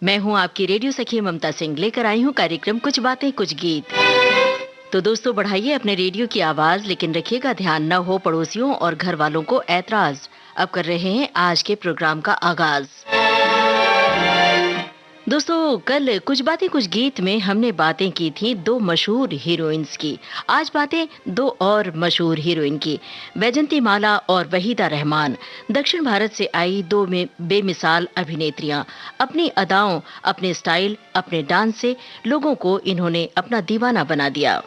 मैं हूं आपकी रेडियो सखी ममता सिंह, लेकर आई हूं कार्यक्रम कुछ बातें कुछ गीत। तो दोस्तों, बढ़ाइए अपने रेडियो की आवाज, लेकिन रखिएगा ध्यान न हो पड़ोसियों और घर वालों को ऐतराज। अब कर रहे हैं आज के प्रोग्राम का आगाज। दोस्तों, कल कुछ बातें कुछ गीत में हमने बातें की थी दो मशहूर हीरोइंस की। आज बातें दो और मशहूर हीरोइन की, वैजंती माला और वहीदा रहमान। दक्षिण भारत से आई दो में बेमिसाल अभिनेत्रियां। अपनी अदाओं, अपने स्टाइल, अपने डांस से लोगों को इन्होंने अपना दीवाना बना दिया।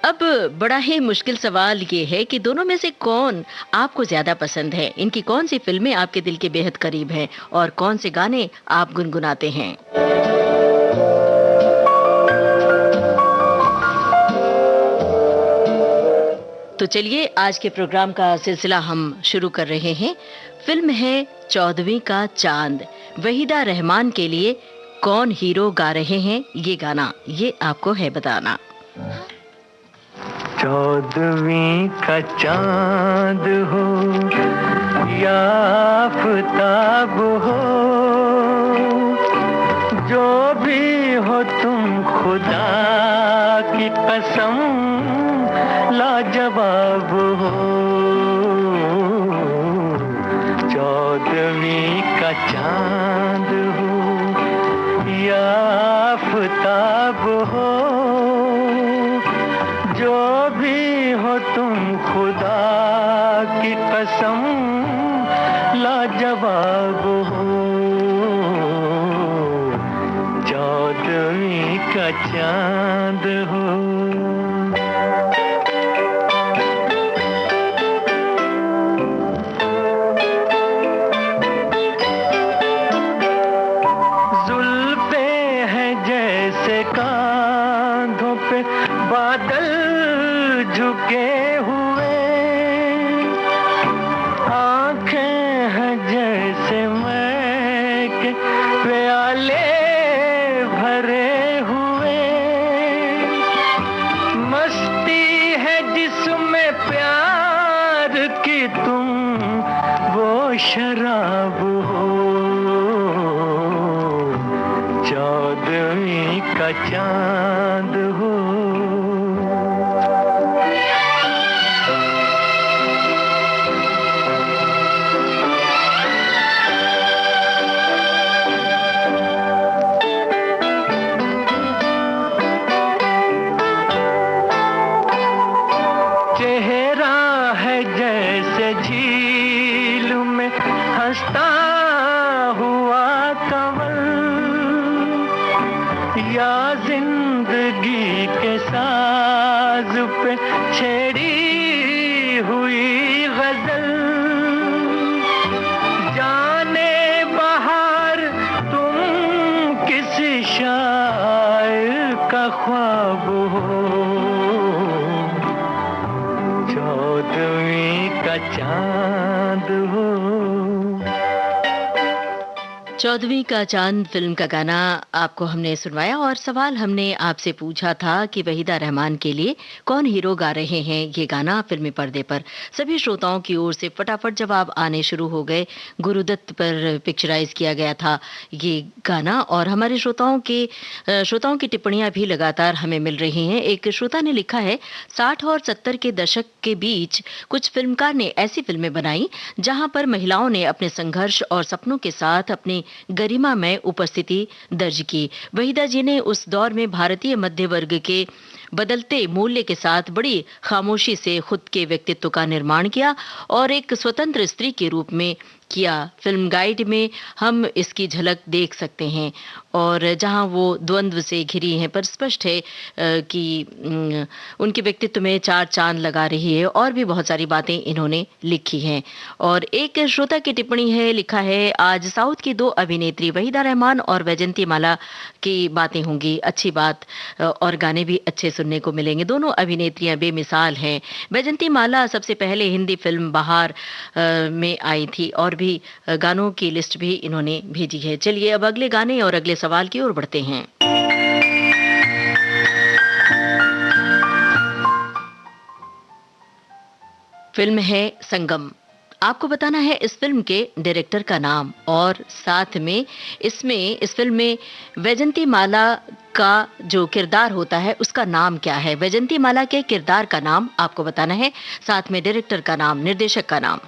अब बड़ा ही मुश्किल सवाल ये है कि दोनों में से कौन आपको ज्यादा पसंद है। इनकी कौन सी फिल्में आपके दिल के बेहद करीब हैं और कौन से गाने आप गुनगुनाते हैं। तो चलिए आज के प्रोग्राम का सिलसिला हम शुरू कर रहे हैं। फिल्म है 14वीं का चांद। वहीदा रहमान के लिए कौन हीरो गा रहे हैं ये गाना, ये आपको है बताना। 14वीं का चांद हो या आफताब हो, जो भी हो तुम खुदा की कसम लाजवाब हो। 14वीं का चांद हो या आफताब हो, जो भी हो तुम खुदा की कसम लाजवाब हो। 14वीं का चांद हो। जुल्फे हैं जैसे कांधों पे बादल झुके हुए, आंखें हैं जैसे मैं के प्याले भरे हुए, मस्ती है जिसमें प्यार की तुम वो शराब हो। 14वीं का चांद हो। चेहरा है जैसे झील में हंसता हुआ कंवल, या जिंदगी के साज पे छेड़ी हुई गजल। जाने बहार तुम किसी शायर का ख्वाब हो। 14वीं का चांद हो। 14वीं का चांद फिल्म का गाना आपको हमने सुनवाया और सवाल हमने आपसे पूछा था कि वहीदा रहमान के लिए कौन हीरो गा रहे हैं ये गाना फिल्मी पर्दे पर। सभी श्रोताओं की ओर से फटाफट जवाब आने शुरू हो गए। गुरुदत्त पर पिक्चराइज किया गया था ये गाना और हमारे श्रोताओं की टिप्पणियां भी लगातार हमें मिल रही हैं। एक श्रोता ने लिखा है, 60 और 70 के दशक के बीच कुछ फिल्मकार ने ऐसी फिल्में बनाई जहां पर महिलाओं ने अपने संघर्ष और सपनों के साथ अपनी गरिमा में उपस्थिति दर्ज की। वहीदा जी ने उस दौर में भारतीय मध्य वर्ग के बदलते मूल्य के साथ बड़ी खामोशी से खुद के व्यक्तित्व का निर्माण किया और एक स्वतंत्र स्त्री के रूप में किया। फिल्म गाइड में हम इसकी झलक देख सकते हैं और जहां वो द्वंद्व से घिरी हैं, पर स्पष्ट है कि उनके व्यक्तित्व में चार चांद लगा रही है और भी बहुत सारी बातें इन्होंने लिखी हैं। और एक श्रोता की टिप्पणी है, लिखा है, आज साउथ की दो अभिनेत्री वहीदा रहमान और वैजंती माला की बातें होंगी, अच्छी बात, और गाने भी अच्छे सुनने को मिलेंगे। दोनों अभिनेत्रियां बेमिसाल हैं। वैजंती माला सबसे पहले हिंदी फिल्म बहार में आई थी और भी गानों की लिस्ट भी इन्होंने भेजी है। चलिए अब अगले गाने और अगले सवाल की ओर बढ़ते हैं। फिल्म है संगम। आपको बताना है इस फिल्म के डायरेक्टर का नाम और साथ में इस फिल्म में वैजंती माला का जो किरदार होता है उसका नाम क्या है। वैजंती माला के किरदार का नाम आपको बताना है, साथ में डायरेक्टर का नाम, निर्देशक का नाम।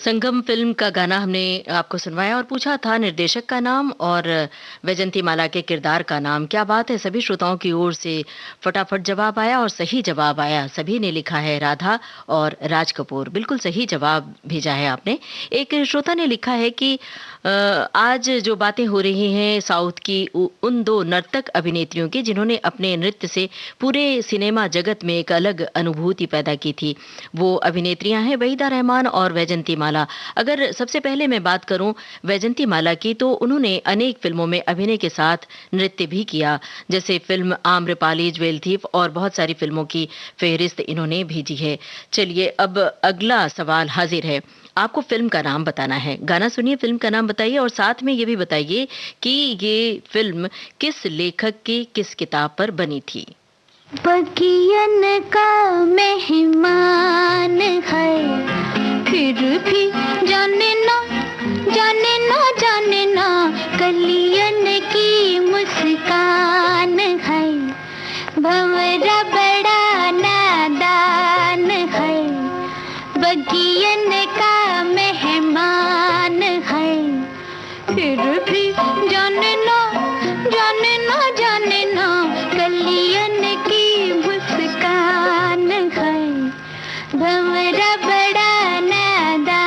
संगम फिल्म का गाना हमने आपको सुनवाया और पूछा था निर्देशक का नाम और वैजंती माला के किरदार का नाम। क्या बात है, सभी श्रोताओं की ओर से फटाफट जवाब आया और सही जवाब आया। सभी ने लिखा है राधा और राज कपूर, बिल्कुल सही जवाब भेजा है आपने। एक श्रोता ने लिखा है कि आज जो बातें हो रही हैं साउथ की उन दो नर्तक अभिनेत्रियों की जिन्होंने अपने नृत्य से पूरे सिनेमा जगत में एक अलग अनुभूति पैदा की थी, वो अभिनेत्रियां हैं वहीदा रहमान और वैजंती माला। अगर सबसे पहले मैं बात करूं वैजंती माला की, तो उन्होंने अनेक फिल्मों में अभिनय के साथ नृत्य भी किया, जैसे फिल्म आम्रपाली, ज्वेल थीफ और बहुत सारी फिल्मों की फेहरिस्त इन्होंने भेजी है। चलिए अब अगला सवाल हाजिर है, आपको फिल्म का नाम बताना है। गाना सुनिए, फिल्म का नाम बताइए और साथ में ये भी बताइए कि ये फिल्म किस लेखक की किस किताब पर बनी थी। बगियन का मेहमान है, फिर भी जाने ना जाने ना जाने ना, कलियन की मुस्कान है, भंवरा बड़ा नादान है, बगियन का मेहमान है, फिर भी जाने ना जाने ना जाने ना, कलियन की मुस्कान है, भंवरा बड़ा नादान।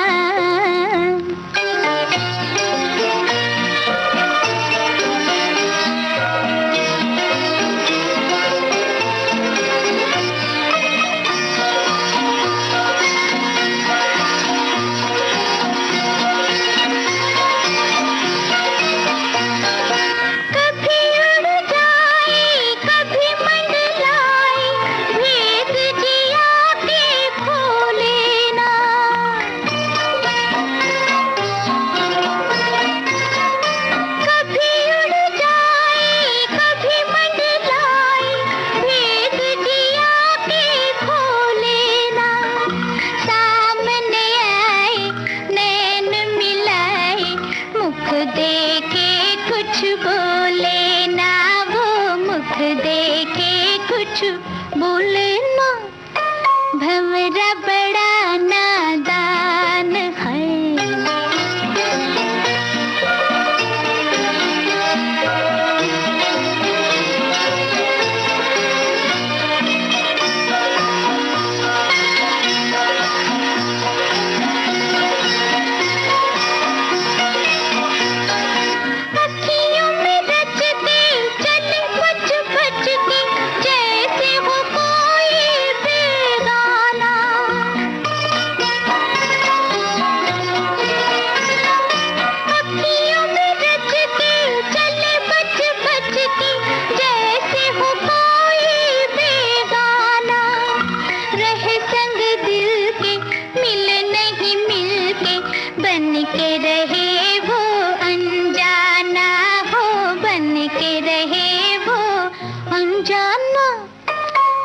भंवरा बड़ा नादान है।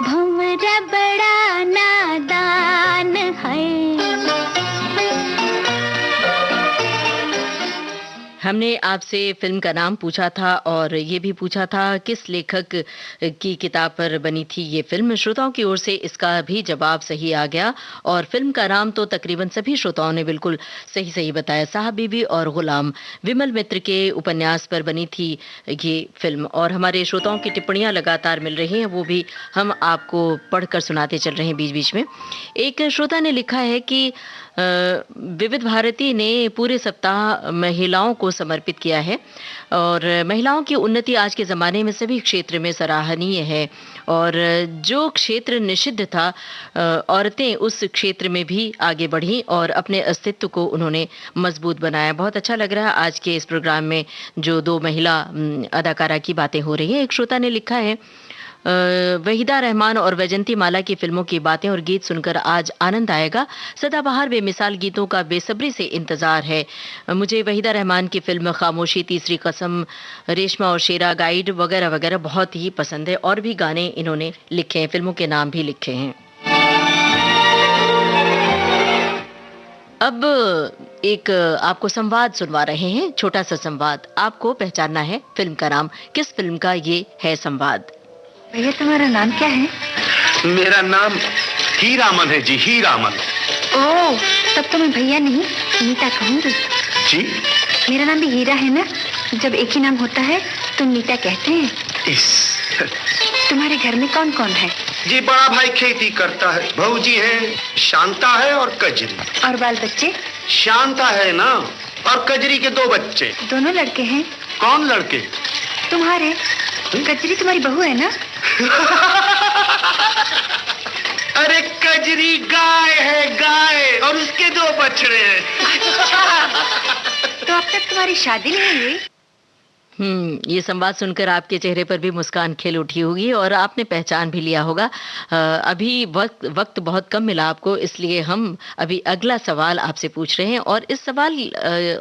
भंवरा बड़ा नादान है। हमने आपसे फिल्म का नाम पूछा था और ये भी पूछा था किस लेखक की किताब पर बनी थी ये फिल्म। श्रोताओं की ओर से इसका भी जवाब सही आ गया और फिल्म का नाम तो तकरीबन सभी श्रोताओं ने बिल्कुल सही सही बताया। साहब बीबी और गुलाम, विमल मित्र के उपन्यास पर बनी थी ये फिल्म और हमारे श्रोताओं की टिप्पणियां लगातार मिल रही हैं, वो भी हम आपको पढ़कर सुनाते चल रहे हैं बीच बीच में। एक श्रोता ने लिखा है कि विविध भारती ने पूरे सप्ताह महिलाओं को समर्पित किया है और महिलाओं की उन्नति आज के ज़माने में सभी क्षेत्र में सराहनीय है और जो क्षेत्र निषिद्ध था औरतें उस क्षेत्र में भी आगे बढ़ी और अपने अस्तित्व को उन्होंने मजबूत बनाया। बहुत अच्छा लग रहा है आज के इस प्रोग्राम में जो दो महिला अदाकारा की बातें हो रही हैं। एक श्रोता ने लिखा है वहीदा रहमान और वैजंती माला की फिल्मों की बातें और गीत सुनकर आज आनंद आएगा। सदाबहार बेमिसाल गीतों का बेसब्री से इंतजार है। मुझे वहीदा रहमान की फिल्म खामोशी, तीसरी कसम, रेशमा और शेरा, गाइड वगैरह वगैरह बहुत ही पसंद है और भी गाने इन्होंने लिखे हैं, फिल्मों के नाम भी लिखे हैं। अब एक आपको संवाद सुनवा रहे हैं, छोटा सा संवाद। आपको पहचानना है फिल्म का नाम। किस फिल्म का ये है संवाद? भैया तुम्हारा नाम क्या है? मेरा नाम हीरामन है जी, हीरामन। ओह, तब तो मैं भैया नहीं नीता कहूँगी। जी? मेरा नाम भी हीरा है ना, जब एक ही नाम होता है तो नीता कहते हैं। तुम्हारे घर में कौन कौन है? जी बड़ा भाई खेती करता है, भौजी है, शांता है और कजरी। और बाल बच्चे? शांता है ना और कजरी के 2 बच्चे। दोनों लड़के हैं? कौन लड़के? तुम्हारे। कजरी तुम्हारी बहू है ना? अरे कजरी गाय है, गाय, और उसके 2 बछड़े हैं। तो अब तक तुम्हारी शादी नहीं हुई? ये संवाद सुनकर आपके चेहरे पर भी मुस्कान खिल उठी होगी और आपने पहचान भी लिया होगा। अभी वक्त बहुत कम मिला आपको, इसलिए हम अभी अगला सवाल आपसे पूछ रहे हैं और इस सवाल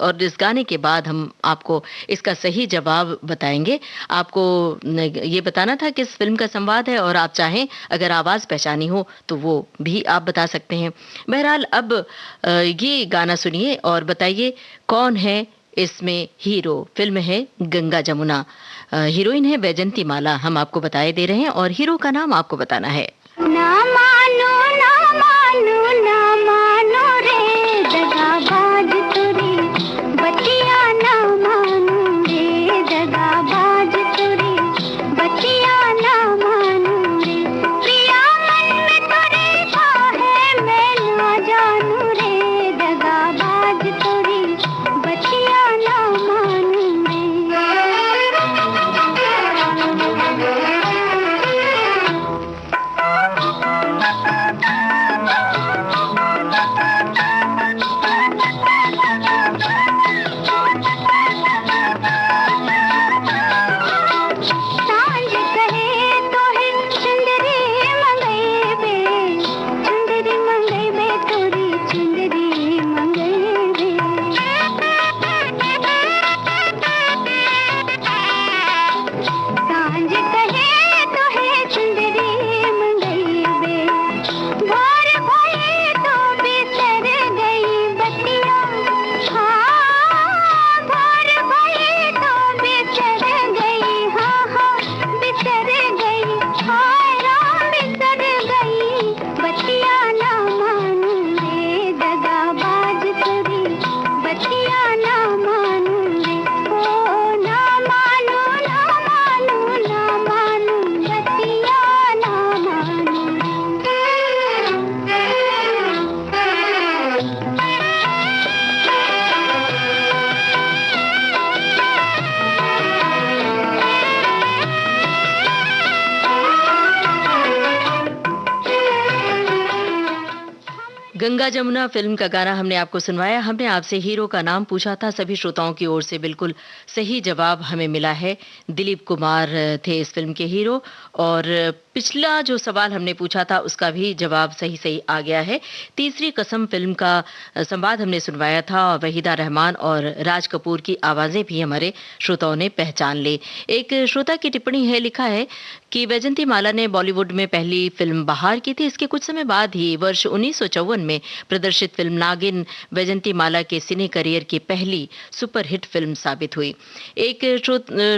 और इस गाने के बाद हम आपको इसका सही जवाब बताएंगे। आपको ये बताना था किस फिल्म का संवाद है और आप चाहें अगर आवाज़ पहचानी हो तो वो भी आप बता सकते हैं। बहरहाल अब ये गाना सुनिए और बताइए कौन है इसमें हीरो। फिल्म है गंगा जमुना, हीरोइन है वैजंती माला, हम आपको बताए दे रहे हैं और हीरो का नाम आपको बताना है। ना मानो ना मानो ना मानो रे दगाबाज तुरी बतिया, ना मानो रे दगाबाज तुरी बतिया, ना मानो रे प्रिया मन में तुरी का है मैं ना जानू रे दगाबाज तुरी बतिया, ना मानो रे। गंगा जमुना फिल्म का गाना हमने आपको सुनवाया। हमने आपसे हीरो का नाम पूछा था, सभी श्रोताओं की ओर से बिल्कुल सही जवाब हमें मिला है। दिलीप कुमार थे इस फिल्म के हीरो। और पिछला जो सवाल हमने पूछा था उसका भी जवाब सही सही आ गया है। तीसरी कसम फिल्म का संवाद हमने सुनवाया था और वहीदा रहमान और राज कपूर की आवाजें भी हमारे श्रोताओं ने पहचान ली। एक श्रोता की टिप्पणी है, लिखा है कि वैजंती माला ने बॉलीवुड में पहली फिल्म बहार की थी। इसके कुछ समय बाद ही वर्ष 1954 में प्रदर्शित फिल्म नागिन वैजंती माला के सिने करियर की पहली सुपरहिट फिल्म साबित हुई। एक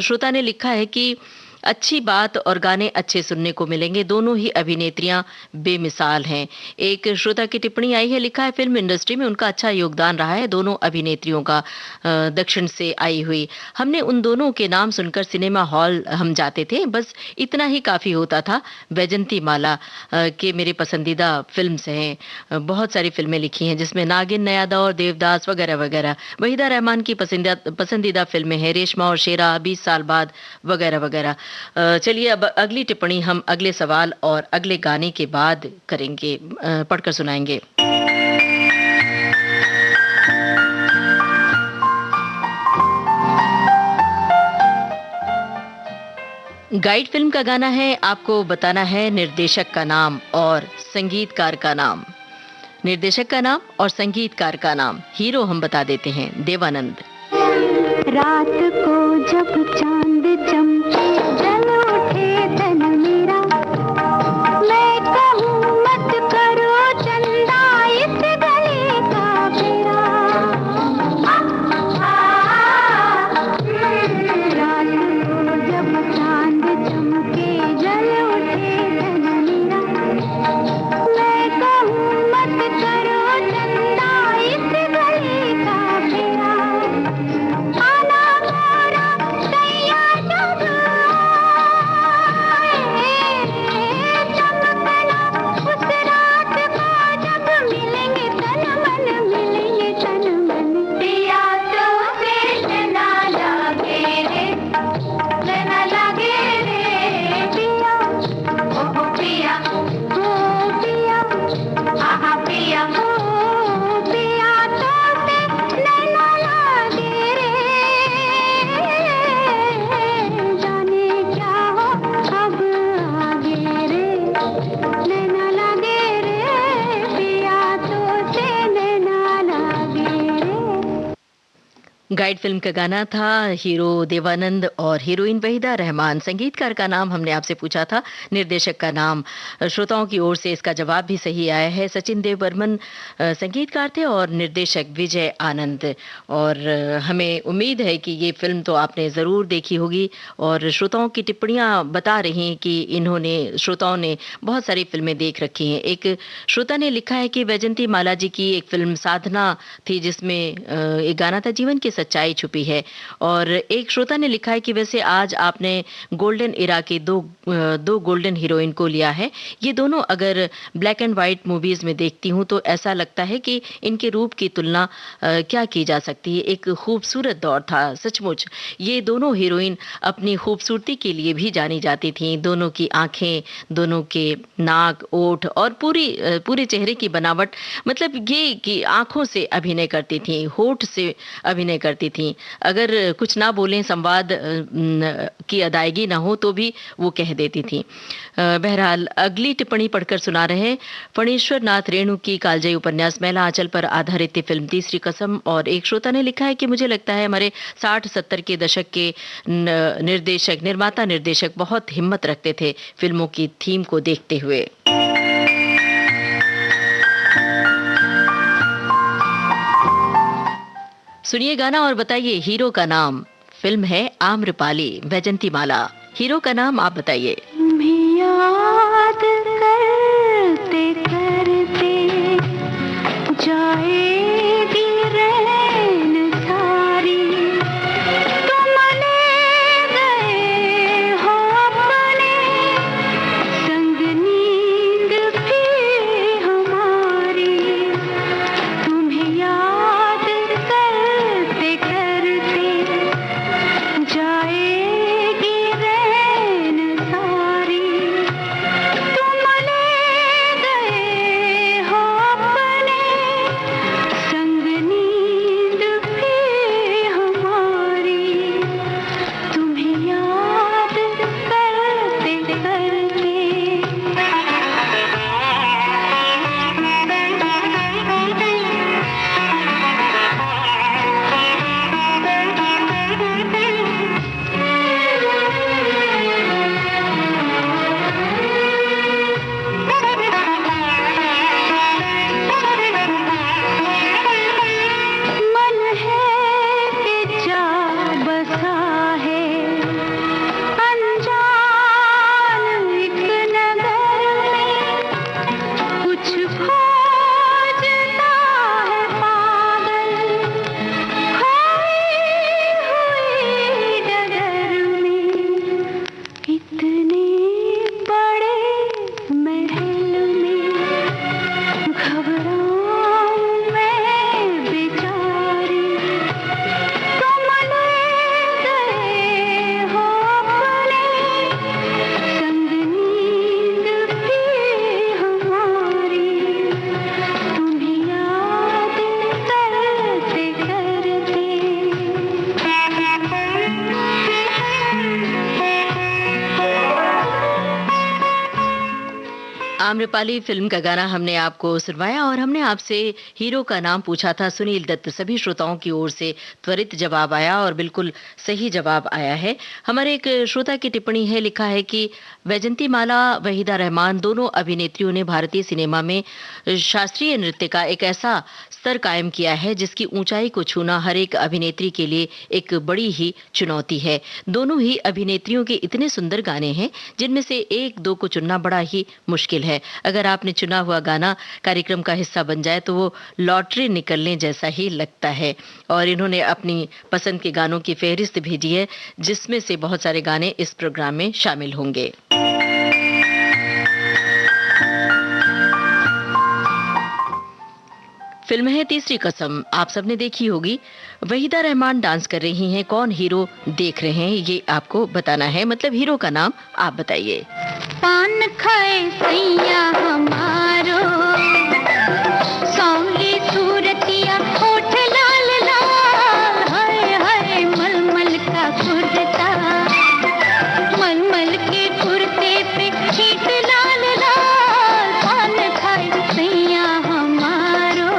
श्रोता ने लिखा है कि अच्छी बात और गाने अच्छे सुनने को मिलेंगे, दोनों ही अभिनेत्रियां बेमिसाल हैं। एक श्रोता की टिप्पणी आई है, लिखा है फिल्म इंडस्ट्री में उनका अच्छा योगदान रहा है, दोनों अभिनेत्रियों का दक्षिण से आई हुई। हमने उन दोनों के नाम सुनकर सिनेमा हॉल हम जाते थे, बस इतना ही काफी होता था। वैजंती माला के मेरे पसंदीदा फिल्म्स हैं, बहुत सारी फिल्में लिखी हैं जिसमें नागिन, नया दौर, देवदास वगैरह वगैरह। वहीदा रहमान की पसंदीदा फिल्में हैं रेशमा और शेरा, 20 साल बाद वगैरह वगैरह। चलिए अब अगली टिप्पणी हम अगले सवाल और अगले गाने के बाद करेंगे, पढ़कर सुनाएंगे। गाइड फिल्म का गाना है, आपको बताना है निर्देशक का नाम और संगीतकार का नाम। निर्देशक का नाम और संगीतकार का नाम। हीरो हम बता देते हैं, देवानंद। रात को जब चांद चमके जल उठे तन मेरा, मैं कहूँ मत करो चंदा इस गले का फेरा। रात को जब चांद चमके जल उठे तन मेरा, मैं कहूँ मत करो चंदा इस गले का फेरा। गाइड फिल्म का गाना था, हीरो देवानंद और हीरोइन वहीदा रहमान। संगीतकार का नाम हमने आपसे पूछा था, निर्देशक का नाम। श्रोताओं की ओर से इसका जवाब भी सही आया है। सचिन देव बर्मन संगीतकार थे और निर्देशक विजय आनंद। और हमें उम्मीद है कि ये फिल्म तो आपने ज़रूर देखी होगी और श्रोताओं की टिप्पणियां बता रही हैं कि श्रोताओं ने बहुत सारी फिल्में देख रखी हैं। एक श्रोता ने लिखा है कि वैजंती माला जी की एक फिल्म साधना थी जिसमें एक गाना था, जीवन की सच्चाई छुपी है। और एक श्रोता ने लिखा है कि वैसे आज आपने गोल्डन इरा की दो गोल्डन हीरोइन को लिया है। ये दोनों अगर ब्लैक एंड व्हाइट मूवीज में देखती हूँ तो ऐसा लगता है कि इनके रूप की तुलना क्या की जा सकती है। एक खूबसूरत दौर था सचमुच। ये दोनों हीरोइन अपनी खूबसूरती के लिए भी जानी जाती थीं। दोनों की आंखें, दोनों के नाक, ओठ और पूरे चेहरे की बनावट, मतलब ये कि आंखों से अभिनय करती थीं, होठ से अभिनय करती थीं। अगर कुछ ना बोलें, संवाद की अदायगी ना हो तो भी वो कह देती थीं। बहरहाल अगली टिप्पणी पढ़कर सुना रहे हैं फणीश्वर नाथ रेणु की कालजयी उपन्यास मैला आंचल पर आधारित फिल्म तीसरी कसम। और एक श्रोता ने लिखा है कि मुझे लगता है हमारे 60-70 के दशक के निर्माता निर्देशक बहुत हिम्मत रखते थे फिल्मों की थीम को देखते हुए। सुनिए गाना और बताइए हीरो का नाम। फिल्म है आम्रपाली, वैजंती माला। हीरो का नाम आप बताइए। याद करते करते जाएगी रैन सारी, तुम ले गए हो अपने संग नींद भी हमारी। तुम्हें याद करते करते जाएगी रैन सारी। आम्रपाली फिल्म का गाना हमने आपको सुनवाया और हमने आपसे हीरो का नाम पूछा था सुनील दत्त। सभी श्रोताओं की ओर से त्वरित जवाब आया और बिल्कुल सही जवाब आया है। हमारे एक श्रोता की टिप्पणी है, लिखा है कि वैजंती माला, वहीदा रहमान दोनों अभिनेत्रियों ने भारतीय सिनेमा में शास्त्रीय नृत्य का एक ऐसा स्तर कायम किया है जिसकी ऊंचाई को छूना हर एक अभिनेत्री के लिए एक बड़ी ही चुनौती है। दोनों ही अभिनेत्रियों के इतने सुंदर गाने हैं जिनमें से एक दो को चुनना बड़ा ही मुश्किल है। अगर आपने चुना हुआ गाना कार्यक्रम का हिस्सा बन जाए तो वो लॉटरी निकलने जैसा ही लगता है। और इन्होंने अपनी पसंद के गानों की फहरिस्त भेजी है जिसमें से बहुत सारे गाने इस प्रोग्राम में शामिल होंगे। फिल्म है तीसरी कसम, आप सबने देखी होगी। वहीदा रहमान डांस कर रही हैं, कौन हीरो देख रहे हैं ये आपको बताना है, मतलब हीरो का नाम आप बताइए। पान खाए सैया हमारो, सौंली सूरतिया होठ लाल लाल, हाय हाय मलमल का कुर्ता, मलमल के कुर्ते पे छींट लाल लाल, पान खाए सैया हमारो।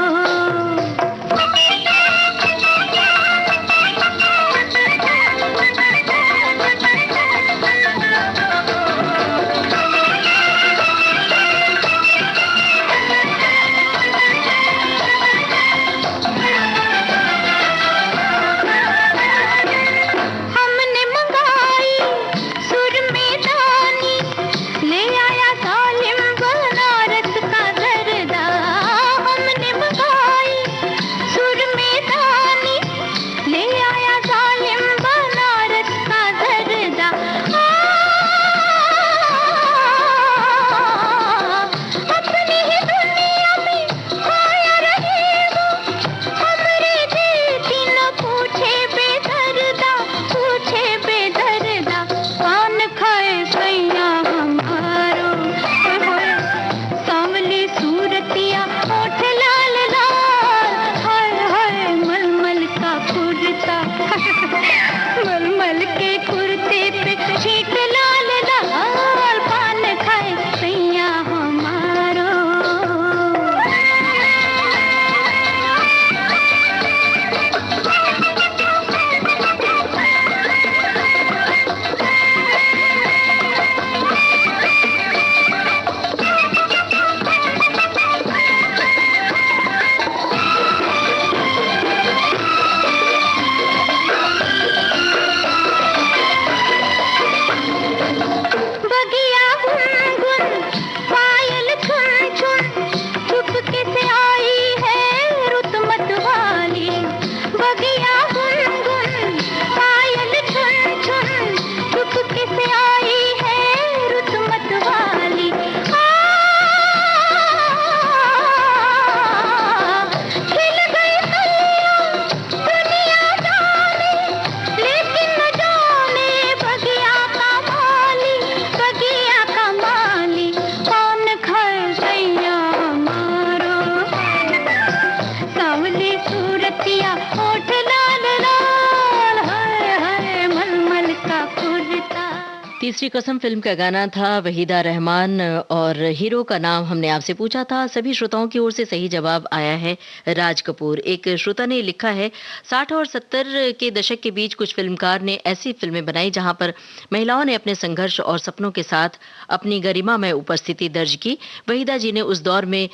तीसरी कसम फिल्म का गाना था वहीदा रहमान और हीरो का नाम हमने आपसे पूछा था। सभी श्रोताओं की ओर से सही जवाब आया है राज कपूर। एक श्रोता ने लिखा है 60 और 70 के दशक के बीच कुछ फिल्मकार ने ऐसी फिल्में बनाई जहां पर महिलाओं ने अपने संघर्ष और सपनों के साथ अपनी गरिमा में उपस्थिति दर्ज की। वहीदा जी ने उस दौर में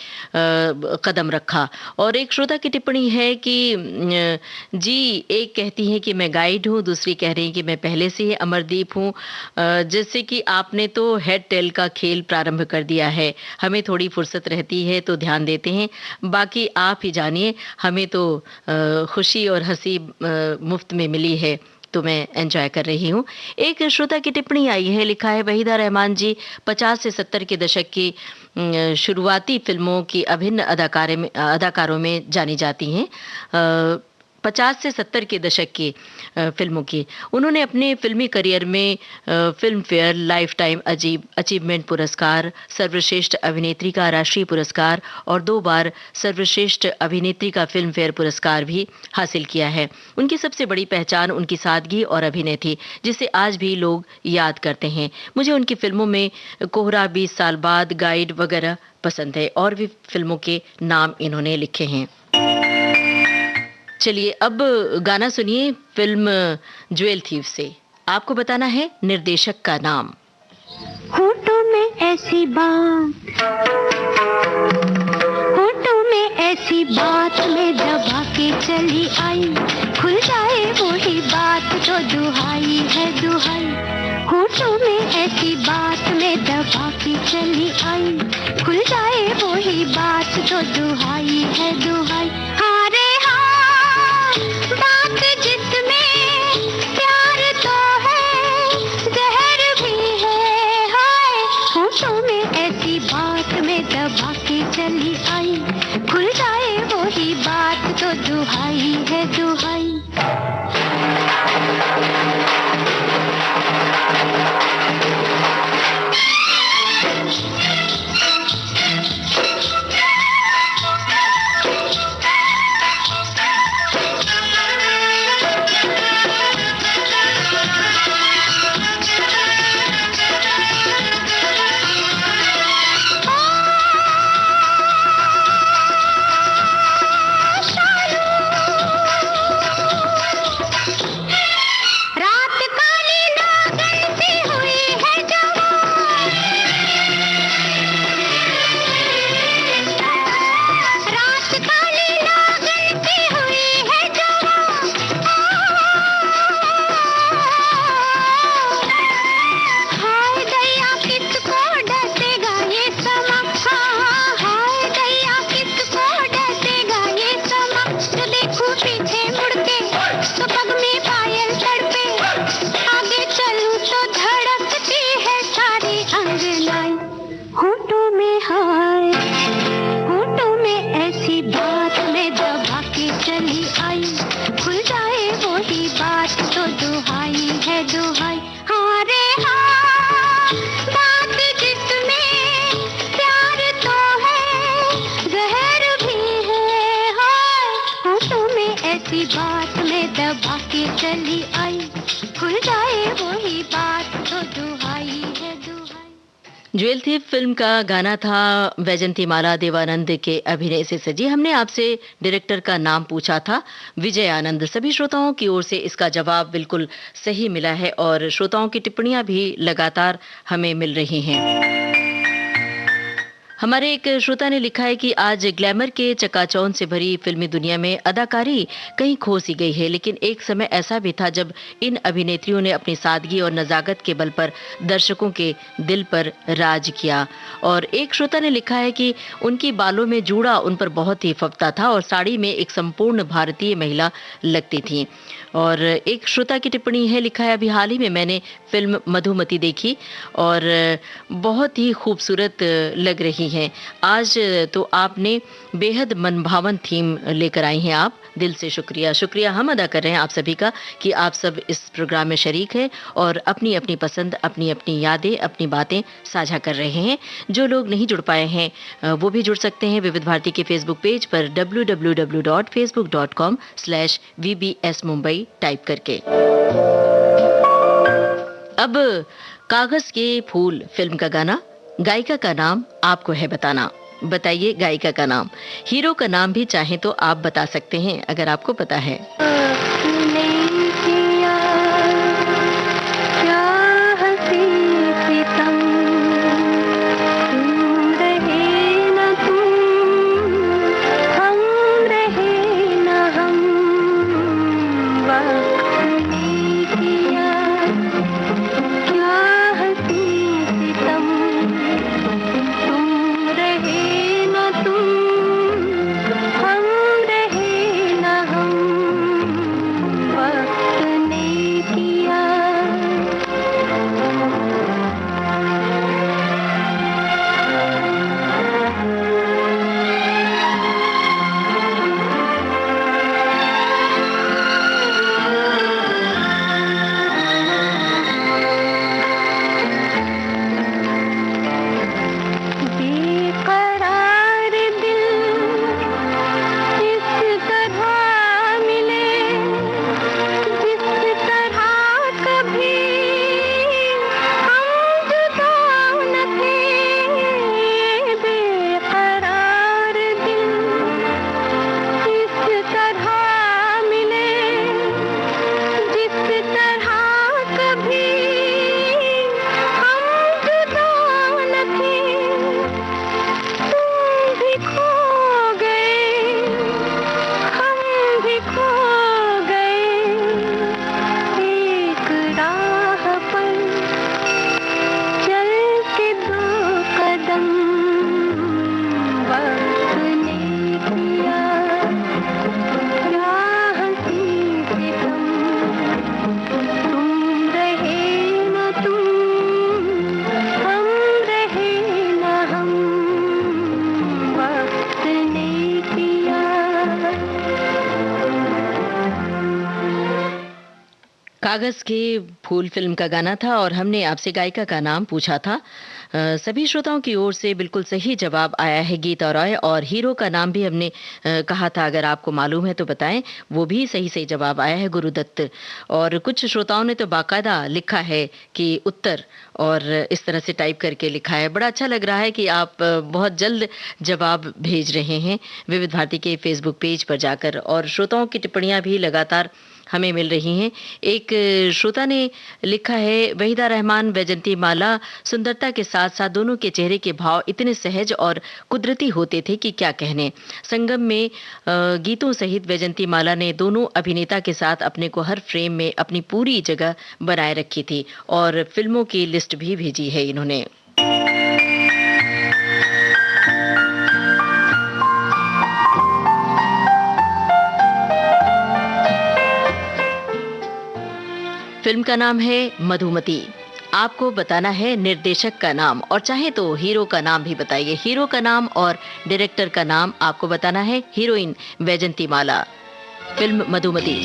कदम रखा। और एक श्रोता की टिप्पणी है कि जी एक कहती हैं कि मैं गाइड हूँ, दूसरी कह रही हैं कि मैं पहले से ही अमरदीप हूँ। जैसे कि आपने तो हेड टेल का खेल प्रारंभ कर दिया है, हमें थोड़ी फुर्सत रहती है तो ध्यान देते हैं, बाकी आप ही जानिए। हमें तो खुशी और हंसी मुफ्त में मिली है तो मैं एंजॉय कर रही हूँ। एक श्रोता की टिप्पणी आई है, लिखा है वहीदा रहमान जी 50 से 70 के दशक की शुरुआती फिल्मों की अभिन्न अदाकारों में जानी जाती हैं। 50 से 70 के दशक की फिल्मों की। उन्होंने अपने फिल्मी करियर में film fair life time achievement पुरस्कार, सर्वश्रेष्ठ अभिनेत्री का राष्ट्रीय पुरस्कार और 2 बार सर्वश्रेष्ठ अभिनेत्री का फिल्म फेयर पुरस्कार भी हासिल किया है। उनकी सबसे बड़ी पहचान उनकी सादगी और अभिनय थी, जिसे आज भी लोग याद करते हैं। मुझे उनकी फिल्मों में कोहरा, 20 साल बाद, गाइड वगैरह पसंद है और भी फिल्मों के नाम इन्होंने लिखे हैं। चलिए अब गाना सुनिए फिल्म ज्वेल थीव से। आपको बताना है निर्देशक का नाम। होठों में ऐसी बात में दबा के चली आई, खुल जाए वही बात तो दुहाई है दुहाई। होठों में ऐसी बात में दबा के चली आई, खुल जाए वही बात तो दुहाई है दुहाई। हाँ रे हाँ, बात जिसमें प्यार तो है, जहर भी है हाय। होठों में ऐसी बात में दबा के चली आई, खुल जाए वही बात तो दुहाई है दुहाई। ज्वेल थीव फिल्म का गाना था वैजंतीमाला देवानंद के अभिनय से सजी। हमने आपसे डायरेक्टर का नाम पूछा था, विजय आनंद। सभी श्रोताओं की ओर से इसका जवाब बिल्कुल सही मिला है और श्रोताओं की टिप्पणियां भी लगातार हमें मिल रही हैं। हमारे एक श्रोता ने लिखा है कि आज ग्लैमर के चकाचौंध से भरी फिल्मी दुनिया में अदाकारी कहीं खो सी गई है, लेकिन एक समय ऐसा भी था जब इन अभिनेत्रियों ने अपनी सादगी और नजाकत के बल पर दर्शकों के दिल पर राज किया। और एक श्रोता ने लिखा है कि उनकी बालों में जूड़ा उन पर बहुत ही फबता था और साड़ी में एक संपूर्ण भारतीय महिला लगती थी। और एक श्रोता की टिप्पणी है, लिखा है, अभी हाल ही में मैंने फिल्म मधुमती देखी और बहुत ही खूबसूरत लग रही है। आज तो आपने बेहद मनभावन थीम लेकर आई हैं आप, दिल से शुक्रिया। शुक्रिया हम अदा कर रहे हैं आप सभी का कि आप सब इस प्रोग्राम में शरीक हैं और अपनी अपनी पसंद, अपनी अपनी यादें, अपनी बातें साझा कर रहे हैं। जो लोग नहीं जुड़ पाए हैं वो भी जुड़ सकते हैं विविध भारती के फेसबुक पेज पर www.facebook.com/VBS Mumbai टाइप करके। अब कागज के फूल फिल्म का गाना, गायिका का नाम आपको है बताना। बताइए गायिका का नाम, हीरो का नाम भी चाहे तो आप बता सकते हैं अगर आपको पता है। कागज के फूल फिल्म का गाना था और हमने आपसे गायिका का नाम पूछा था। सभी श्रोताओं की ओर से बिल्कुल सही जवाब आया है गीता रॉय, और हीरो का नाम भी हमने कहा था, अगर आपको मालूम है तो बताएं। वो भी सही सही जवाब आया है, गुरुदत्त। और कुछ श्रोताओं ने तो बाकायदा लिखा है कि उत्तर, और इस तरह से टाइप करके लिखा है। बड़ा अच्छा लग रहा है कि आप बहुत जल्द जवाब भेज रहे हैं विविध भारती के फेसबुक पेज पर जाकर, और श्रोताओं की टिप्पणियां भी लगातार हमें मिल रही हैं। एक श्रोता ने लिखा है, वहीदा रहमान वैजंती माला सुंदरता के साथ साथ दोनों के चेहरे के भाव इतने सहज और कुदरती होते थे कि क्या कहने। संगम में गीतों सहित वैजंती माला ने दोनों अभिनेता के साथ अपने को हर फ्रेम में अपनी पूरी जगह बनाए रखी थी, और फिल्मों की लिस्ट भी भेजी है इन्होंने। फिल्म का नाम है मधुमती। आपको बताना है निर्देशक का नाम, और चाहे तो हीरो का नाम भी बताइए। हीरो का नाम और डायरेक्टर का नाम आपको बताना है। हीरोइन वैजंती माला। फिल्म मधुमती।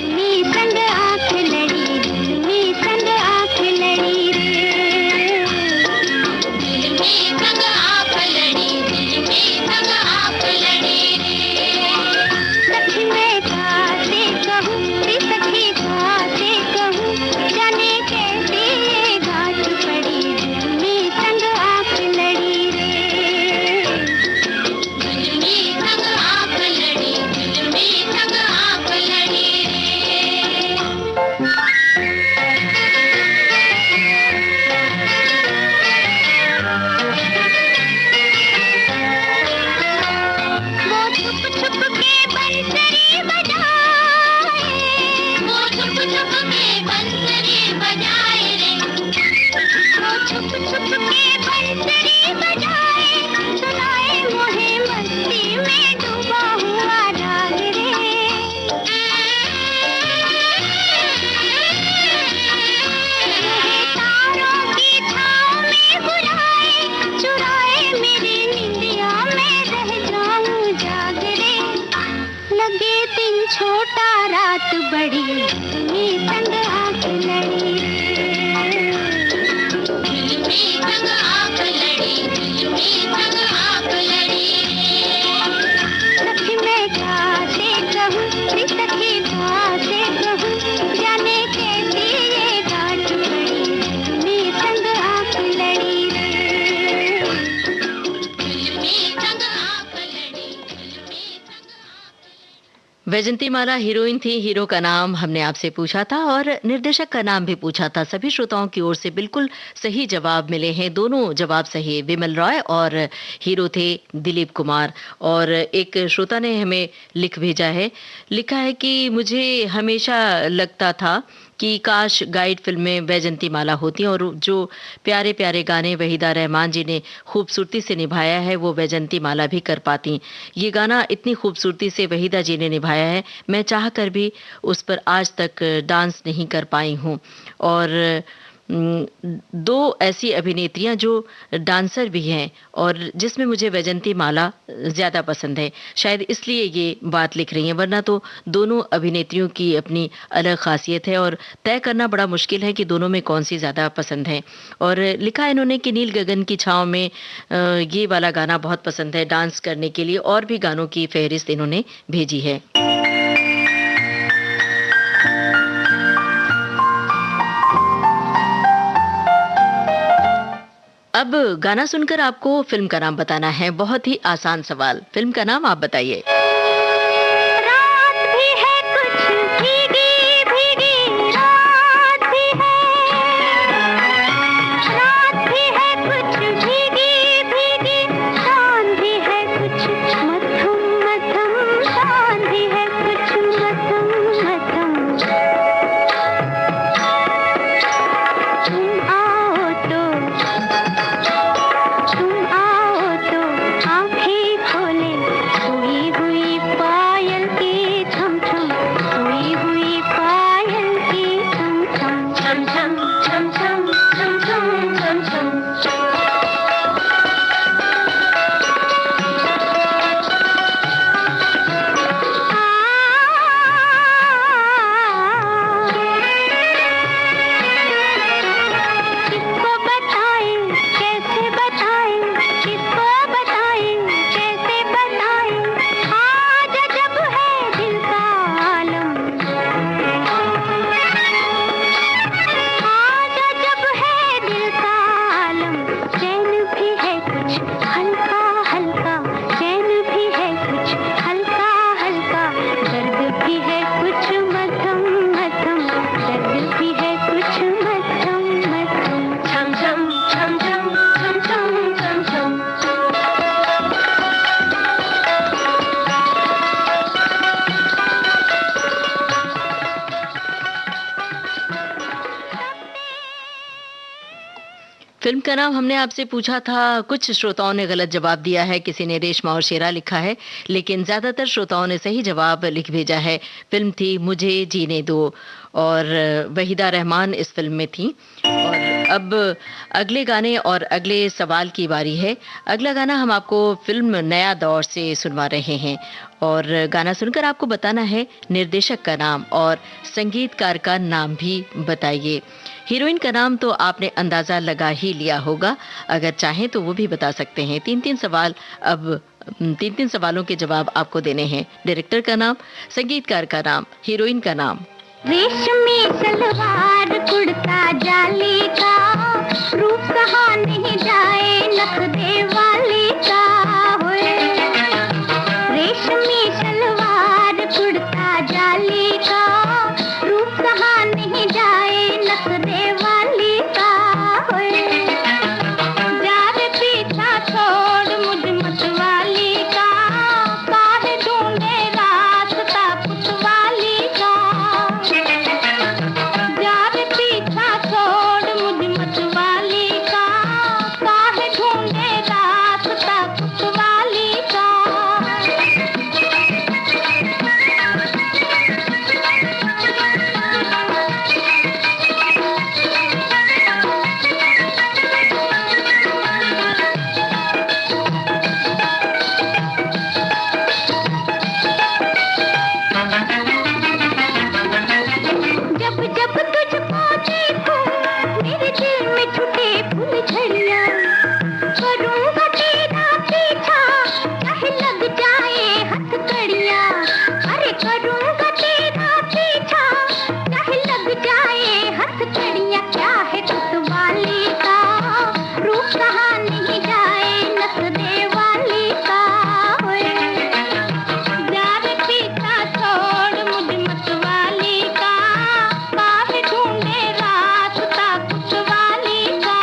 वैजंती माला हीरोइन थी। हीरो का नाम हमने आपसे पूछा था और निर्देशक का नाम भी पूछा था। सभी श्रोताओं की ओर से बिल्कुल सही जवाब मिले हैं। दोनों जवाब सही, विमल रॉय, और हीरो थे दिलीप कुमार। और एक श्रोता ने हमें लिख भेजा है, लिखा है कि मुझे हमेशा लगता था कि काश गाइड फिल्म में वैजंती माला होती, और जो प्यारे प्यारे गाने वहीदा रहमान जी ने खूबसूरती से निभाया है वो वैजंती माला भी कर पाती। ये गाना इतनी खूबसूरती से वहीदा जी ने निभाया है, मैं चाह कर भी उस पर आज तक डांस नहीं कर पाई हूँ। और दो ऐसी अभिनेत्रियां जो डांसर भी हैं, और जिसमें मुझे वैजंती माला ज़्यादा पसंद है। शायद इसलिए ये बात लिख रही हैं, वरना तो दोनों अभिनेत्रियों की अपनी अलग खासियत है और तय करना बड़ा मुश्किल है कि दोनों में कौन सी ज़्यादा पसंद है। और लिखा है इन्होंने कि नील गगन की छाँव में ये वाला गाना बहुत पसंद है डांस करने के लिए, और भी गानों की फहरिस्त इन्होंने भेजी है। अब गाना सुनकर आपको फिल्म का नाम बताना है। बहुत ही आसान सवाल, फिल्म का नाम आप बताइए। हुई फिल्म का नाम हमने आपसे पूछा था, कुछ श्रोताओं ने गलत जवाब दिया है, किसी ने रेशमा और शेरा लिखा है, लेकिन ज्यादातर श्रोताओं ने सही जवाब लिख भेजा है। फिल्म थी मुझे जीने दो और वहीदा रहमान इस फिल्म में थी। और अब अगले गाने और अगले सवाल की बारी है। अगला गाना हम आपको फिल्म नया दौर से सुनवा रहे हैं और गाना सुनकर आपको बताना है निर्देशक का नाम और संगीतकार का नाम भी बताइए। हीरोइन का नाम तो आपने अंदाजा लगा ही लिया होगा, अगर चाहें तो वो भी बता सकते हैं। तीन तीन सवालों के जवाब आपको देने हैं। डायरेक्टर का नाम, संगीतकार का नाम, हीरोइन का नाम। रेशमी सलवार कुर्ता जाली का, रूप कहा नहीं जाए नखरे वाली का। रेशमी सलवार कुर्ता जाली का, रूप कहा नहीं जाए नखरे वाली का। जार पीछा छोड़ मुझ मतवाली का, काहे ढूंढे रास्ता पुतवाली का। जार पीछा छोड़ मुझ मतवाली का, काहे ढूंढे रास्ता पुतवाली का। जब जब तुझको देखूं मेरे दिल में छुटे फूल झड़ियां, करूंगा तेरा पीछा चाहे लग जाए हथकड़ियां। अरे करूंगा तेरा पीछा चाहे लग जाए हथकड़ियां। क्या है कुतवाली का, रूप कहा नहीं जाए नखरे वाली का। जार पीछा छोड़ मुझ मतवाली का, काहे ढूंढे रास्ता कुतवाली का।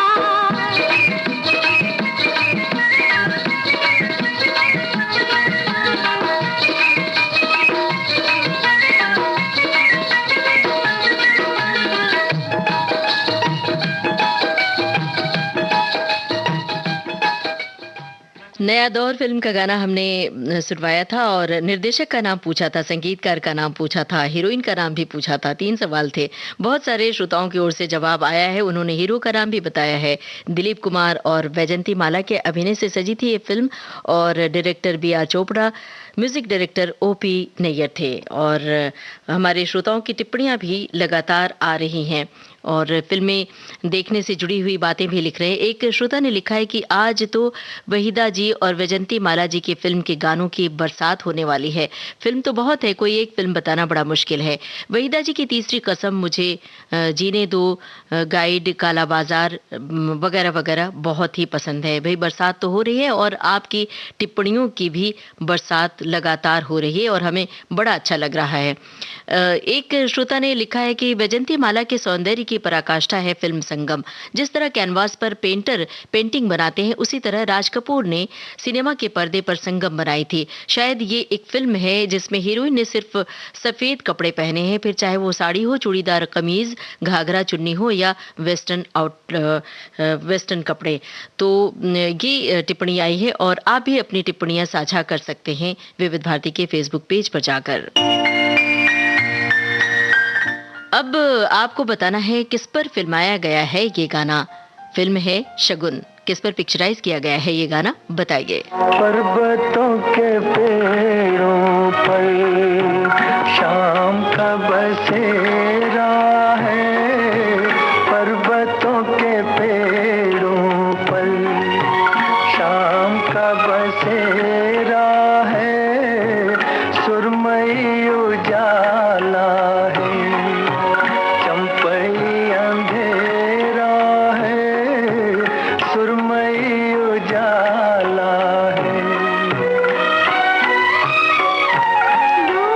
नया दौर फिल्म का गाना हमने सुनवाया था और निर्देशक का नाम पूछा था, संगीतकार का नाम पूछा था, हीरोइन का नाम भी पूछा था। 3 सवाल थे। बहुत सारे श्रोताओं की ओर से जवाब आया है। उन्होंने हीरो का नाम भी बताया है। दिलीप कुमार और वैजंती माला के अभिनय से सजी थी ये फिल्म और director B.R. Chopra, music director O.P. Nayyar थे। और हमारे श्रोताओं की टिप्पणियां भी लगातार आ रही हैं और फिल्में देखने से जुड़ी हुई बातें भी लिख रहे हैं। एक श्रोता ने लिखा है कि आज तो वहीदा जी और वैजंती माला जी की फिल्म के गानों की बरसात होने वाली है। फिल्म तो बहुत है, कोई एक फिल्म बताना बड़ा मुश्किल है। वहीदा जी की तीसरी कसम, मुझे जीने दो, गाइड, काला बाजार वगैरह वगैरह बहुत ही पसंद है। भाई बरसात तो हो रही है और आपकी टिप्पणियों की भी बरसात लगातार हो रही है और हमें बड़ा अच्छा लग रहा है। एक श्रोता ने लिखा है कि वैजंती माला के सौंदर्य की पराकाष्ठा है फिल्म संगम। जिस तरह कैनवास पर पेंटर पेंटिंग बनाते हैं, उसी तरह राज कपूर ने सिनेमा के पर्दे पर संगम बनाई थी। शायद ये एक फिल्म है जिसमें हीरोइन ने सिर्फ सफेद कपड़े पहने हैं, फिर चाहे वो साड़ी हो, चूड़ीदार कमीज, घाघरा चुन्नी हो या वेस्टर्न कपड़े। तो ये टिप्पणी आई है और आप भी अपनी टिप्पणियां साझा कर सकते हैं विविध भारती के फेसबुक पेज पर जाकर। अब आपको बताना है किस पर फिल्माया गया है ये गाना। फिल्म है शगुन। किस पर पिक्चराइज किया गया है ये गाना, बताइए। पर्वतों के पेड़ों पर शाम का बसेरा है, पर्वतों के पेड़ों पर शाम का बसेरा है, सुरमई उजाला है, चंपई अंधेरा है, सुरमई उजाला है। दूर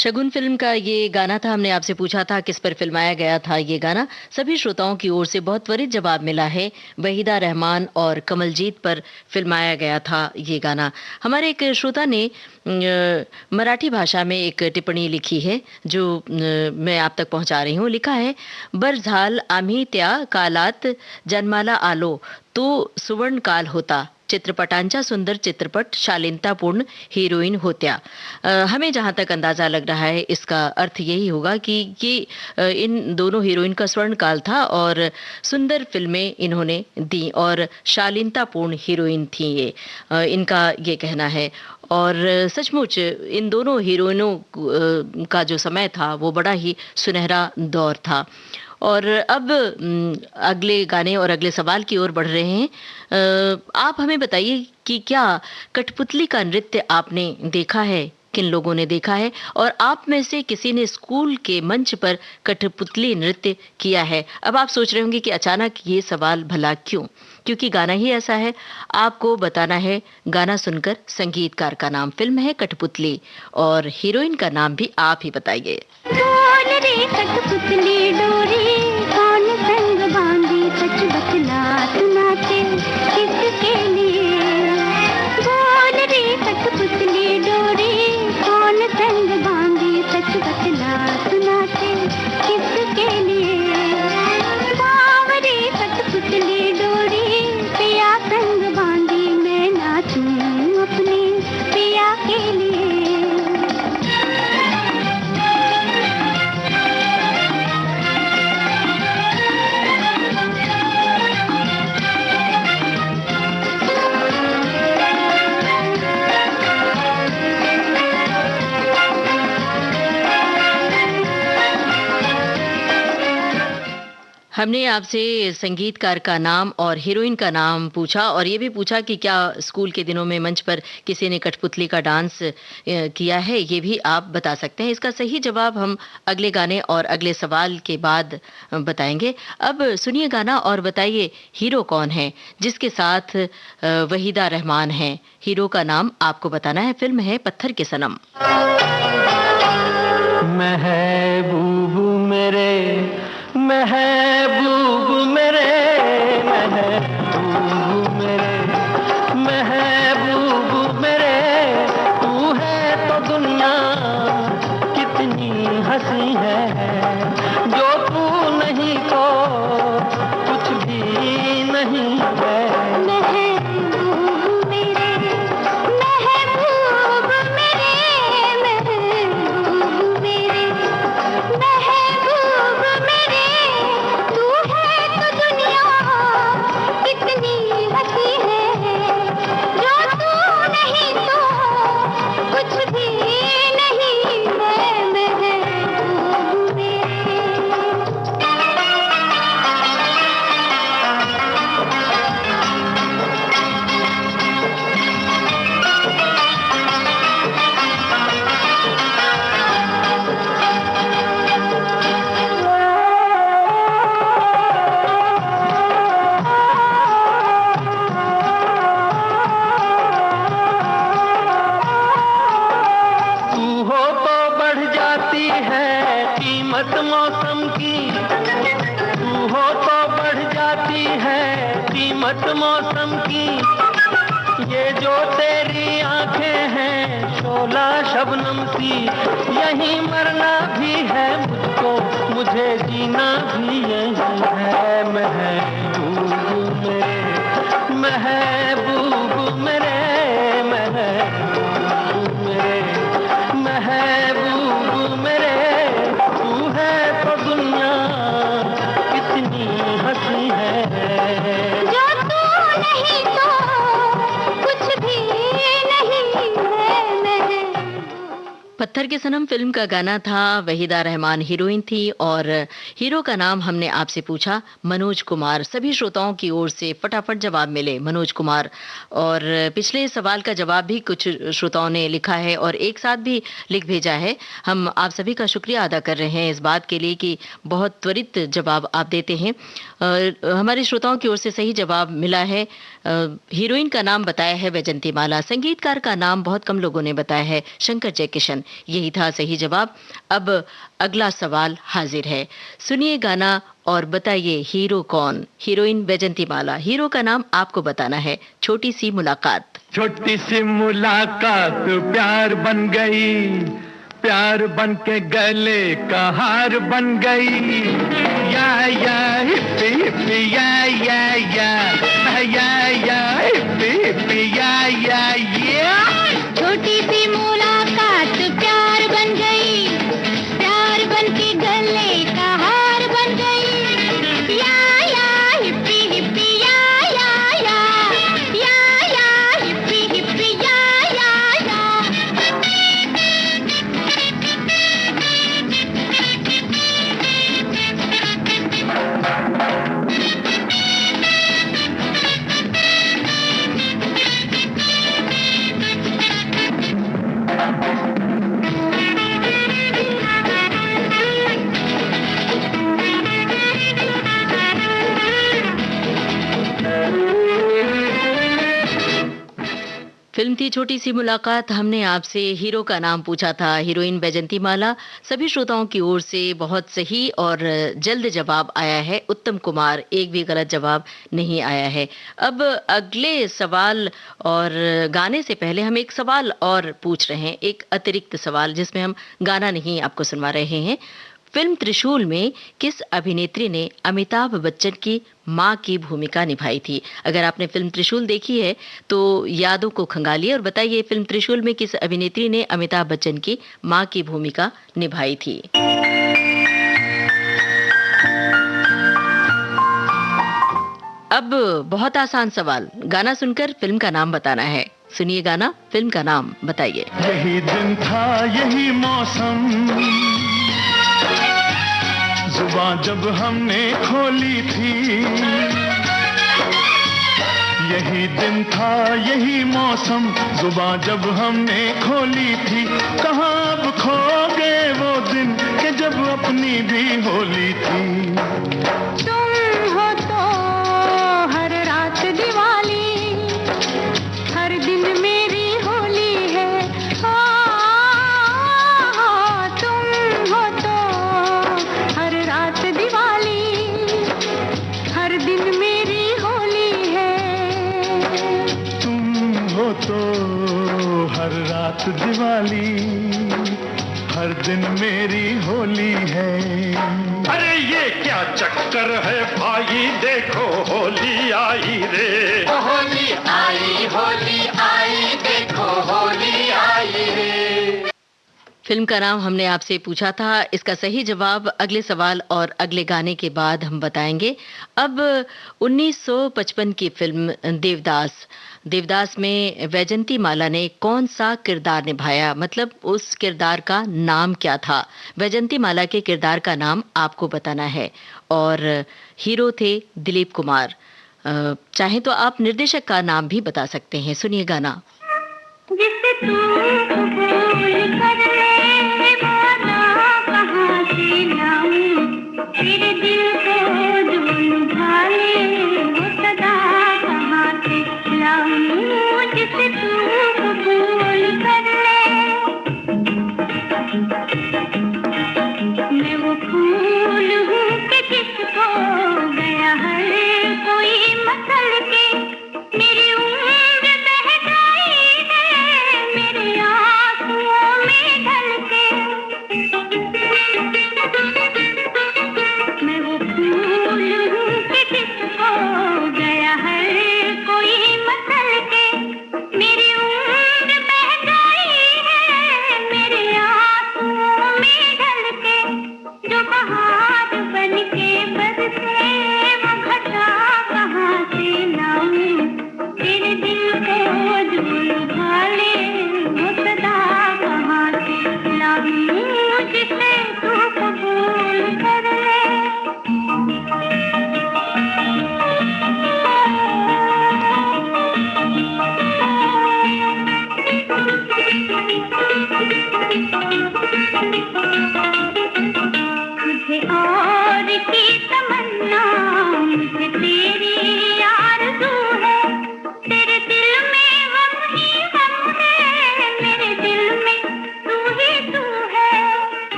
शगुन फिल्म का ये गाना था। हमने आपसे पूछा था किस पर फिल्माया गया था ये गाना। सभी श्रोताओं की ओर से बहुत त्वरित जवाब मिला है, वहीदा रहमान और कमलजीत पर फिल्माया गया था ये गाना। हमारे एक श्रोता ने मराठी भाषा में एक टिप्पणी लिखी है जो मैं आप तक पहुंचा रही हूँ। लिखा है, बर झाल आम्ही त्या कालात जन्माला आलो तो सुवर्ण काल होता, चित्रपटांच्या सुंदर चित्रपट शालीनतापूर्ण हीरोइन होत्या। हमें जहां तक अंदाजा लग रहा है इसका अर्थ यही होगा कि ये इन दोनों हीरोइन का स्वर्ण काल था और सुंदर फिल्में इन्होंने दी और शालीनतापूर्ण हीरोइन थी ये, इनका ये कहना है। और सचमुच इन दोनों हीरोइनों का जो समय था वो बड़ा ही सुनहरा दौर था। और अब अगले गाने और अगले सवाल की ओर बढ़ रहे हैं। आप हमें बताइए कि क्या कठपुतली का नृत्य आपने देखा है, किन लोगों ने देखा है, और आप में से किसी ने स्कूल के मंच पर कठपुतली नृत्य किया है? अब आप सोच रहे होंगे कि अचानक ये सवाल भला क्यों, क्योंकि गाना ही ऐसा है। आपको बताना है गाना सुनकर संगीतकार का नाम। फिल्म है कठपुतली और हीरोइन का नाम भी आप ही बताइए। बोल रे कठपुतली डोरी, कौन संग बांधी, सच बतला तू नाचे किसके लिए। बोल रे कठपुतली डोरी, कौन संग बांधी, सच बतला तू नाचे किसके लिए। बावरे कठपुतली डोरी, पिया संग बांधी, मैं नाचूं अपने पिया के लिए। हमने आपसे संगीतकार का नाम और हीरोइन का नाम पूछा और ये भी पूछा कि क्या स्कूल के दिनों में मंच पर किसी ने कठपुतली का डांस किया है, ये भी आप बता सकते हैं। इसका सही जवाब हम अगले गाने और अगले सवाल के बाद बताएंगे। अब सुनिए गाना और बताइए हीरो कौन है जिसके साथ वहीदा रहमान है। हीरो का नाम आपको बताना है। फिल्म है पत्थर के सनम। महबूब मेरे, महबूब मेरे, महबूब मेरे, महबूब मेरे, तू है तो दुनिया कितनी हंसी है, जो तू नहीं तो कुछ भी नहीं है। महबूब मेरे, महबूब मेरे, महबूब मेरे, महबूब मेरे, तू है तो दुनिया कितनी हंसी है, जो तू नहीं तो कुछ भी नहीं है। महबूब मेरे। तू हो तो बढ़ जाती है कीमत मौसम की, तू हो तो बढ़ जाती है कीमत मौसम की। ये जो तेरी आंखें हैं शोला शबनम सी, यहीं मरना भी है मुझको, मुझे जीना भी यही है। महबूब मेरे, महबूब मेरे, महबूब मेरे, महबूब मेरे, तू है तो दुनिया कितनी हंसी है, जो तू नहीं तो कुछ भी नहीं है। पत्थर के सनम फिल्म का गाना था। वहीदा रहमान हीरोइन थी और हीरो का नाम हमने आपसे पूछा मनोज कुमार। सभी श्रोताओं की ओर से फटाफट जवाब मिले मनोज कुमार। और पिछले सवाल का जवाब भी कुछ श्रोताओं ने लिखा है और एक साथ भी लिख भेजा है। हम आप सभी का शुक्रिया अदा कर रहे हैं इस बात के लिए कि बहुत त्वरित जवाब आप देते हैं। हमारे श्रोताओं की ओर से सही जवाब मिला है। हीरोइन का नाम बताया है वैजंती माला। संगीतकार का नाम बहुत कम लोगों ने बताया है शंकर जयकिशन। यही था सही जवाब। अब अगला सवाल हाजिर है, सुनिए गाना और बताइए हीरो कौन। हीरोइन वैजंती माला, हीरो का नाम आपको बताना है। छोटी सी मुलाकात। छोटी सी मुलाकात प्यार बन गई, प्यार बन के गले का हार बन गई। या हिप्पी हिप्पी या हिप्पी हिप्पी या। छोटी सी मुलाकात प्यार बन गई, प्यार बन के गले का हार बन गई। या हिप्पी हिप्पी या हिप्पी हिप्पी या। फिल्म थी छोटी सी मुलाकात। हमने आपसे हीरो का नाम पूछा था, हीरोइन वैजंती माला। सभी श्रोताओं की ओर से बहुत सही और जल्द जवाब आया है, उत्तम कुमार। एक भी गलत जवाब नहीं आया है। अब अगले सवाल और गाने से पहले हम एक सवाल और पूछ रहे हैं, एक अतिरिक्त सवाल जिसमें हम गाना नहीं आपको सुनवा रहे हैं। फिल्म त्रिशूल में किस अभिनेत्री ने अमिताभ बच्चन की मां की भूमिका निभाई थी? अगर आपने फिल्म त्रिशूल देखी है तो यादों को खंगालिए और बताइए फिल्म त्रिशूल में किस अभिनेत्री ने अमिताभ बच्चन की मां की भूमिका निभाई थी। अब बहुत आसान सवाल, गाना सुनकर फिल्म का नाम बताना है। सुनिए गाना, फिल्म का नाम बताइए। यही दिन था यही मौसम, जुबान जब हमने खोली थी। यही दिन था यही मौसम, जुबान जब हमने खोली थी। कहाँ अब खो गए वो दिन कि जब अपनी भी होली थी। तुम हो तो हर रात दिवाली, हर दिन मेरी होली है। तुम हो तो हर रात दिवाली, हर दिन मेरी होली है। तुम हो तो हर रात दिवाली, हर दिन मेरी होली है। अरे ये क्या चक्कर है भाई, देखो होली आई रे। होली आई देखो होली आई रे। फिल्म का नाम हमने आपसे पूछा था, इसका सही जवाब अगले सवाल और अगले गाने के बाद हम बताएंगे। अब 1955 की फिल्म देवदास, देवदास में वैजंती माला ने कौन सा किरदार निभाया, मतलब उस किरदार का नाम क्या था? वैजंती माला के किरदार का नाम आपको बताना है और हीरो थे दिलीप कुमार। चाहे तो आप निर्देशक का नाम भी बता सकते हैं। सुनिए गाना। जिसे तू कबूल कर ले, वादा कहाँ से लाऊं, तेरे दिल को जो लुभा ले, वो सदा कहाँ से लाऊं। जिसे तू कबूल कर ले, मैं वो फूल हूँ कि जिसको गया हर कोई मसल के। मेरी उम्र बह गई है, मेरे आंसुओं में ढल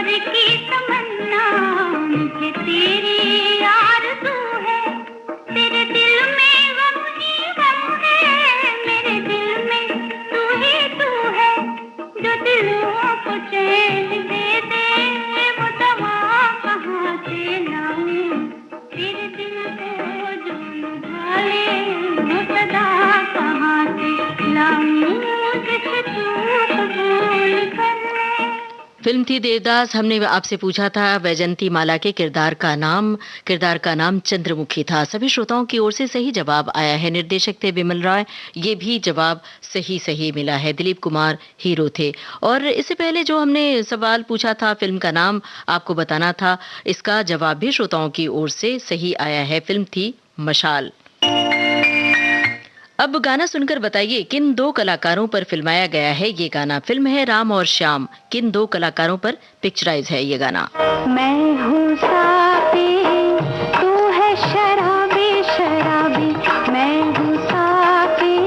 भोर की तमन्ना मुझे तेरी आरज़ू है, तेरे दिल में गम ही गम है, मेरे दिल में तू ही तू है, जो दिलों को चैन दे दे, वो दवा कहाँ से लाऊं, तेरे दिल को जो लुभा ले, वो सदा कहाँ से लाऊं, जिसे तू कबूल कर ले। फिल्म थी देवदास। हमने आपसे पूछा था वैजंती माला के किरदार का नाम चंद्रमुखी था। सभी श्रोताओं की ओर से सही जवाब आया है। निर्देशक थे विमल रॉय, ये भी जवाब सही मिला है। दिलीप कुमार हीरो थे। और इससे पहले जो हमने सवाल पूछा था, फिल्म का नाम आपको बताना था, इसका जवाब भी श्रोताओं की ओर से सही आया है। फिल्म थी मशाल। अब गाना सुनकर बताइए किन दो कलाकारों पर फिल्माया गया है ये गाना। फिल्म है राम और श्याम। किन दो कलाकारों पर पिक्चराइज है ये गाना? मैं हूँ साथी, तू है शराबी शराबी, मैं हूँ साथी,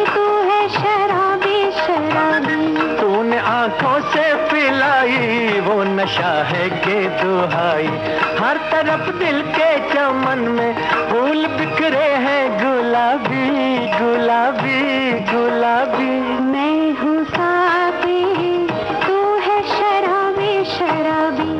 तू है शराबी शराबी। तूने आंखों से पिलाई वो नशा है के दुहाई, हर तरफ दिल के चमन में फूल बिखरे हैं गुलाबी गुलाबी गुलाबी। मैं हूँ साथी, तू है शराबी शराबी।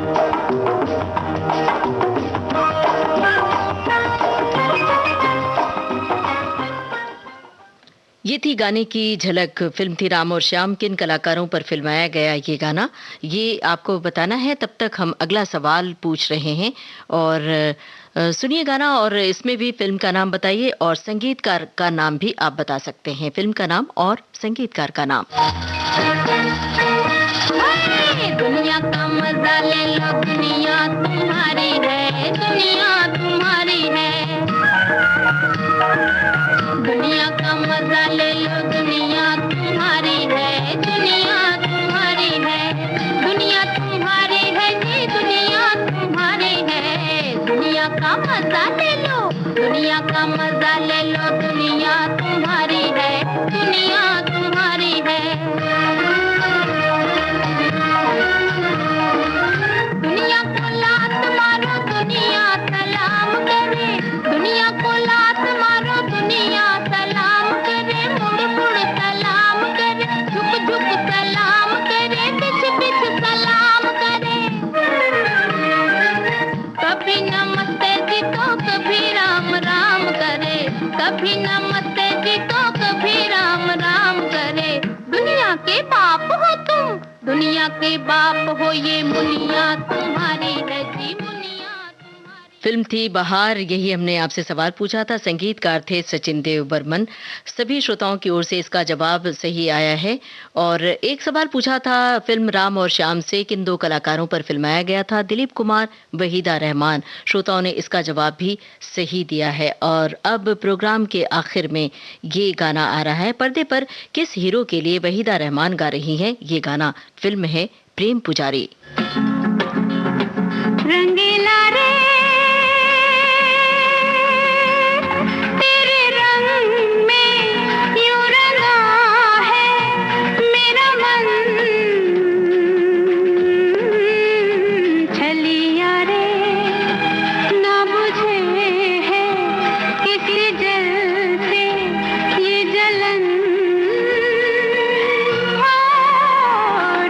ये थी गाने की झलक। फिल्म थी राम और श्याम। किन कलाकारों पर फिल्माया गया ये गाना, ये आपको बताना है। तब तक हम अगला सवाल पूछ रहे हैं और सुनिए गाना, और इसमें भी फिल्म का नाम बताइए और संगीतकार का नाम भी आप बता सकते हैं। फिल्म का नाम और संगीतकार का नाम। दुनिया का मजा ले लो, दुनिया तुम्हारी है, दुनिया तुम्हारी है। दुनिया का मजा ले लो, दुनिया तुम्हारी है, दुनिया तुम्हारी है। दुनिया तुम्हारी है जी, दुनिया तुम्हारी है। दुनिया का मजा ले लो, दुनिया का मजा ले लो, दुनिया तुम्हारी है, दुनिया तुम्हारी है। दुनिया को लात मारो, दुनिया सलाम करे, दुनिया को लात मारो, दुनिया सलाम करे, मुड़ मुड़ सलाम करे, झुक झुक सलाम करे, बिछ बिछ सलाम करे। कभी नमस्ते जी तो कभी राम राम करे, कभी नमस्ते जी तो कभी राम राम करे। दुनिया के बाप हो तुम, दुनिया के बाप हो, ये मुनिया तुम्हारी है जी, मुनिया तुम्हारी। फिल्म थी बहार। यही हमने आपसे सवाल पूछा था। संगीतकार थे सचिन देव बर्मन। सभी श्रोताओं की ओर से इसका जवाब सही आया है। और एक सवाल पूछा था फिल्म राम और श्याम से, किन दो कलाकारों पर फिल्माया गया था? दिलीप कुमार, वहीदा रहमान। श्रोताओं ने इसका जवाब भी सही दिया है। और अब प्रोग्राम के आखिर में ये गाना आ रहा है। पर्दे पर किस हीरो के लिए वहीदा रहमान गा रही हैं ये गाना? फिल्म है प्रेम पुजारी। रंगीला रे तेरे रंग में यूं रंगा है मेरा मन, छलिया रे ना बुझे है किसी जल से ये जलन।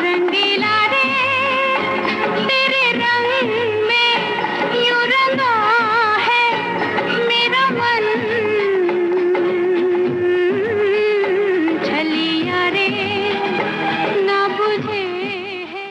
रंगीला रे तेरे रंग में यूं रंगा है मेरा मन, छलिया रे ना बुझे है।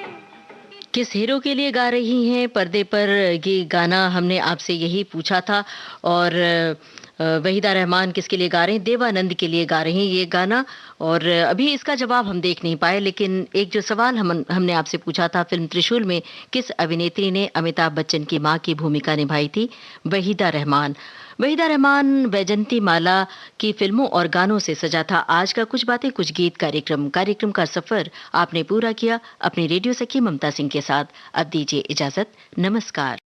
किस हीरो के लिए गा रही हैं पर्दे पर ये गाना? हमने आपसे यही पूछा था। और वहीदा रहमान किसके लिए गा रहे हैं? देवानंद के लिए गा रही हैं ये गाना। और अभी इसका जवाब हम देख नहीं पाए, लेकिन एक जो सवाल हमने आपसे पूछा था, फिल्म त्रिशूल में किस अभिनेत्री ने अमिताभ बच्चन की मां की भूमिका निभाई थी? वहीदा रहमान। वहीदा रहमान वैजंती माला की फिल्मों और गानों से सजा था आज का कुछ बातें कुछ गीत कार्यक्रम का सफर आपने पूरा किया अपनी रेडियो सखी ममता सिंह के साथ। अब दीजिए इजाजत। नमस्कार।